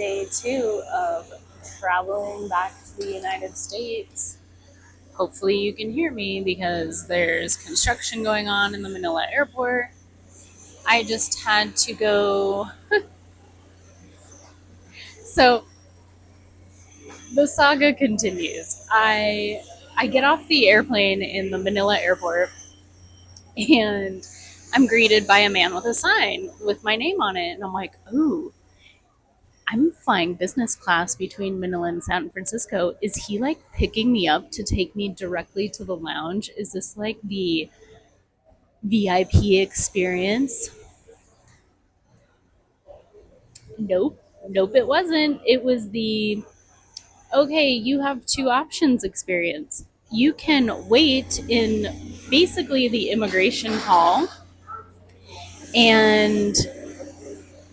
day two of traveling back to the United States. Hopefully, you can hear me because there's construction going on in the Manila airport. I just had to go. So the saga continues. I get off the airplane in the Manila airport and I'm greeted by a man with a sign with my name on it. And I'm like, ooh, I'm flying business class between Manila and San Francisco. Is he like picking me up to take me directly to the lounge? Is this like the VIP experience? Nope. Nope, it wasn't. It was the okay, you have two options experience. You can wait in basically the immigration hall and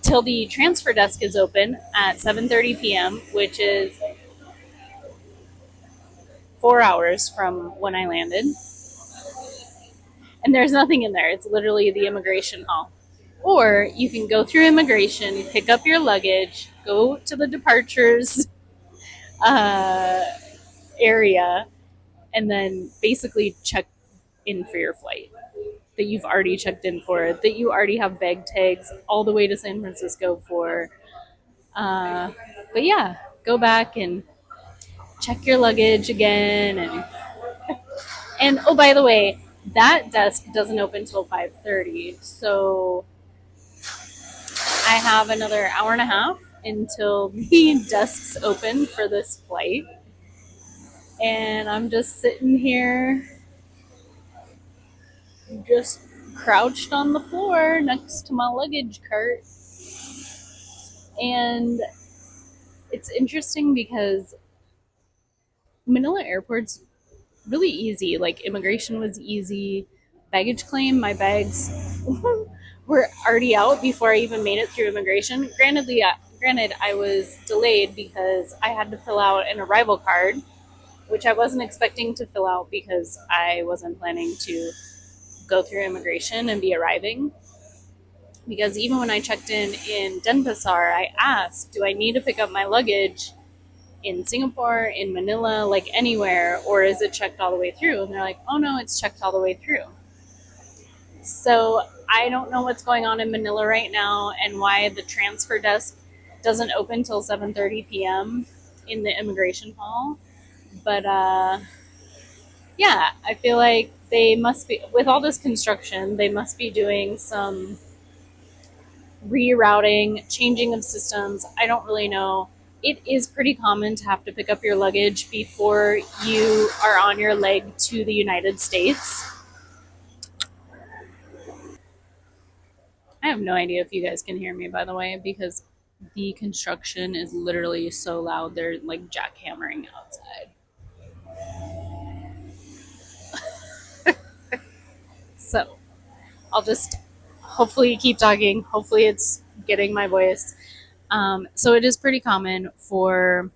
till the transfer desk is open at 7:30 p.m., which is 4 hours from when I landed. And there's nothing in there. It's literally the immigration hall. Or you can go through immigration, pick up your luggage, go to the departures uh, area, and then basically check in for your flight that you've already checked in for, that you already have bag tags all the way to San Francisco for. Uh, but yeah, go back and check your luggage again. And oh, by the way, that desk doesn't open till 5:30. So I have another hour and a half until the desks open for this flight. And I'm just sitting here, just crouched on the floor next to my luggage cart. And it's interesting because Manila airport's really easy. Like, immigration was easy. Baggage claim, my bags were already out before I even made it through immigration. Granted, I was delayed because I had to fill out an arrival card, which I wasn't expecting to fill out because I wasn't planning to go through immigration and be arriving. Because even when I checked in Denpasar, I asked, do I need to pick up my luggage in Singapore, in Manila, like anywhere, or is it checked all the way through? And they're like, oh no, it's checked all the way through. So I don't know what's going on in Manila right now and why the transfer desk doesn't open till 7:30 p.m. in the immigration hall. But yeah, I feel like they must be, with all this construction, they must be doing some rerouting, changing of systems. I don't really know. It is pretty common to have to pick up your luggage before you are on your leg to the United States. I have no idea if you guys can hear me, by the way, because the construction is literally so loud. They're like jackhammering outside. So I'll just hopefully keep talking. Hopefully it's getting my voice. So it is pretty common for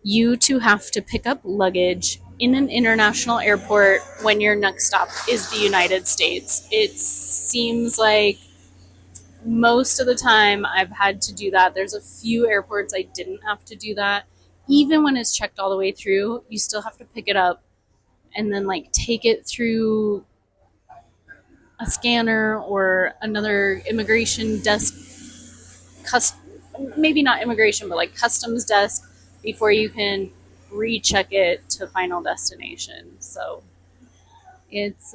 you to have to pick up luggage in an international airport when your next stop is the United States. It seems like most of the time I've had to do that. There's a few airports I didn't have to do that. Even when it's checked all the way through, you still have to pick it up and then like take it through a scanner or another immigration desk, maybe not immigration, but like customs desk before you can recheck it to final destination. So it's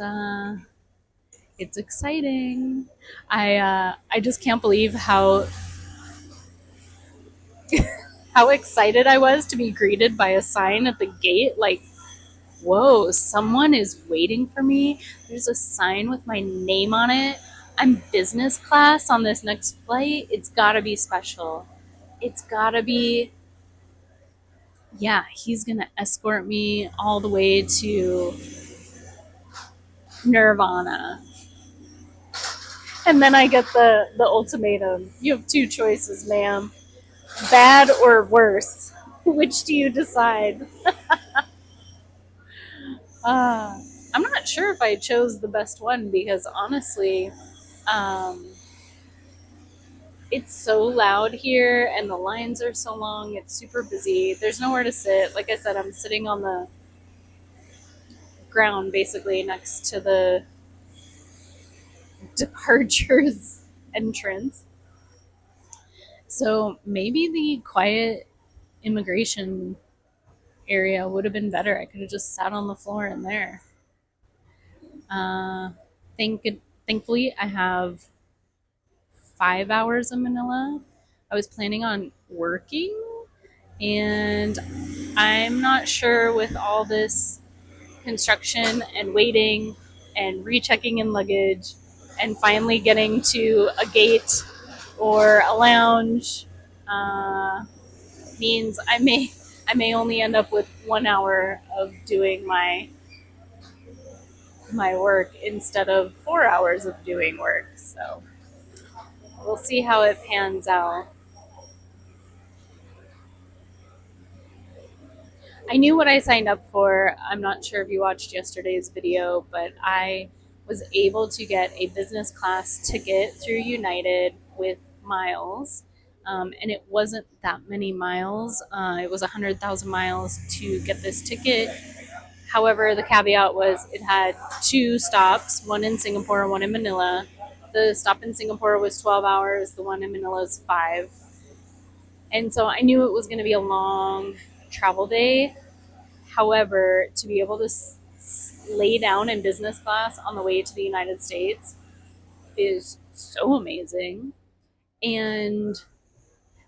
it's exciting. I just can't believe how excited I was to be greeted by a sign at the gate. Like, whoa, someone is waiting for me. There's a sign with my name on it. I'm business class on this next flight. It's gotta be special. It's gotta be, yeah, he's gonna escort me all the way to Nirvana. And then I get the ultimatum. You have two choices, ma'am. Bad or worse. Which do you decide? Uh, I'm not sure if I chose the best one because honestly, um, It's so loud here and the lines are so long. It's super busy. There's nowhere to sit. Like I said, I'm sitting on the ground basically next to the departures entrance. So maybe the quiet immigration area would have been better. I could have just sat on the floor in there. Uh, thank Thankfully, I have 5 hours in Manila. I was planning on working, and I'm not sure with all this construction and waiting and rechecking in luggage and finally getting to a gate or a lounge uh, means I may only end up with 1 hour of doing my work instead of 4 hours of doing work. So we'll see how it pans out. I knew what I signed up for. I'm not sure if you watched yesterday's video, but I was able to get a business class ticket through United with miles. And it wasn't that many miles. It was 100,000 miles to get this ticket. However, the caveat was it had two stops, one in Singapore and one in Manila. The stop in Singapore was 12 hours, the one in Manila is 5. And so I knew it was going to be a long travel day. However, to be able to lay down in business class on the way to the United States is so amazing. And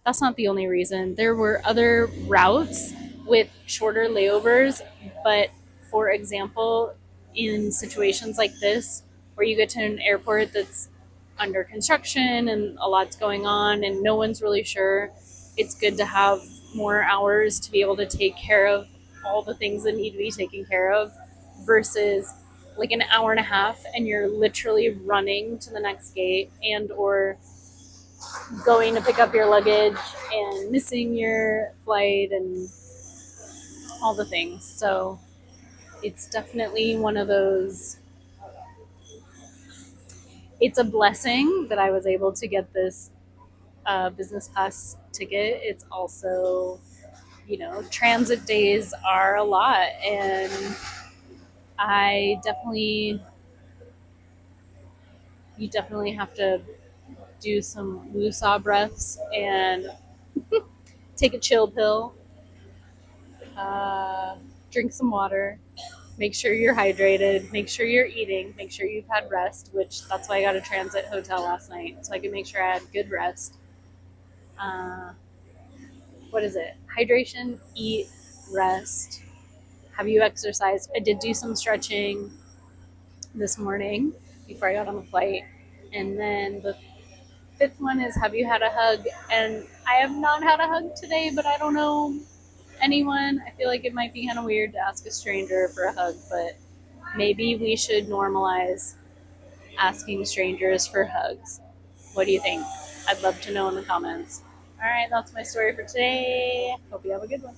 that's not the only reason. There were other routes with shorter layovers, but for example, in situations like this, where you get to an airport that's under construction and a lot's going on and no one's really sure, it's good to have more hours to be able to take care of all the things that need to be taken care of versus like an hour and a half and you're literally running to the next gate and or going to pick up your luggage and missing your flight and all the things. So it's definitely one of those. It's a blessing that I was able to get this business class ticket. It's also, transit days are a lot, and I definitely, you definitely have to do some woo-saw breaths and take a chill pill, uh, drink some water, make sure you're hydrated, make sure you're eating, make sure you've had rest, which that's why I got a transit hotel last night, so I could make sure I had good rest. Uh, what is it? Hydration, eat, rest. Have you exercised? I did do some stretching this morning before I got on the flight. And then the fifth one is, have you had a hug? And I have not had a hug today, but I don't know anyone. I feel like it might be kind of weird to ask a stranger for a hug, but maybe we should normalize asking strangers for hugs. What do you think? I'd love to know in the comments. All right, that's my story for today. Hope you have a good one.